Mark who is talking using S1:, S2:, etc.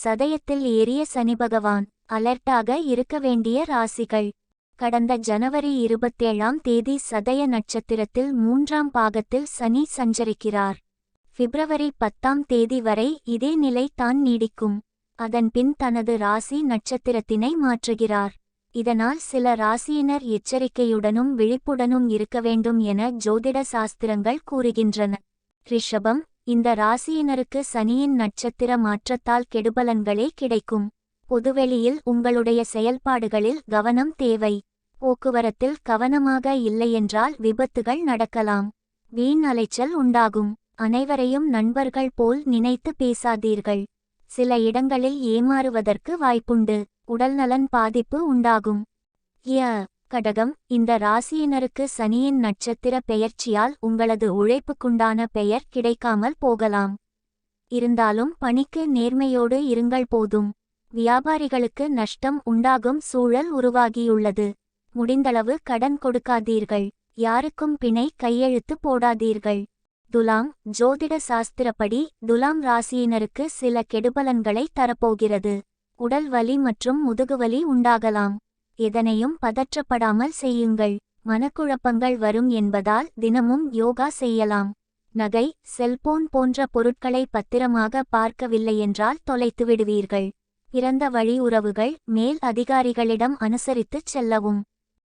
S1: சதயத்தில் ஏறிய சனி பகவான். அலர்ட்டாக இருக்க வேண்டிய ராசிகள். கடந்த ஜனவரி 27ஆம் தேதி சதய நட்சத்திரத்தில் 3ஆம் பாகத்தில் சனி சஞ்சரிக்கிறார். பிப்ரவரி 10ஆம் தேதி வரை இதே நிலை தான் நீடிக்கும். அதன்பின் தனது ராசி நட்சத்திரத்தினை மாற்றுகிறார். இதனால் சில ராசியினர் எச்சரிக்கையுடனும் விழிப்புடனும் இருக்க வேண்டும் என ஜோதிட சாஸ்திரங்கள் கூறுகின்றன. ரிஷபம். இந்த ராசியினருக்கு சனியின் நட்சத்திர மாற்றத்தால் கெடுபலன்களே கிடைக்கும். பொதுவெளியில் உங்களுடைய செயல்பாடுகளில் கவனம் தேவை. போக்குவரத்தில் கவனமாக இல்லையென்றால் விபத்துகள் நடக்கலாம். வீண் அலைச்சல் உண்டாகும். அனைவரையும் நண்பர்கள் போல் நினைத்து பேசாதீர்கள். சில இடங்களில் ஏமாறுவதற்கு வாய்ப்புண்டு. உடல்நலன் பாதிப்பு உண்டாகும். கடகம். இந்த ராசியினருக்கு சனியின் நட்சத்திர பெயர்ச்சியால் உங்களது உழைப்புக்குண்டான பெயர் கிடைக்காமல் போகலாம். இருந்தாலும் பணிக்கு நேர்மையோடு இருங்கள் போதும். வியாபாரிகளுக்கு நஷ்டம் உண்டாகும் சூழல் உருவாகியுள்ளது. முடிந்தளவு கடன் கொடுக்காதீர்கள். யாருக்கும் பிணை கையெழுத்து போடாதீர்கள். துலாம். ஜோதிட சாஸ்திரப்படி துலாம் ராசியினருக்கு சில கெடுபலன்களை தரப்போகிறது. உடல் வலி மற்றும் முதுகுவலி உண்டாகலாம். எதனையும் பதற்றப்படாமல் செய்யுங்கள். மனக்குழப்பங்கள் வரும் என்பதால் தினமும் யோகா செய்யலாம். நகை, செல்போன் போன்ற பொருட்களை பத்திரமாக பார்க்கவில்லையென்றால் தொலைத்து விடுவீர்கள். பிறந்த வழி உறவுகள், மேல் அதிகாரிகளிடம் அனுசரித்துச் செல்லவும்.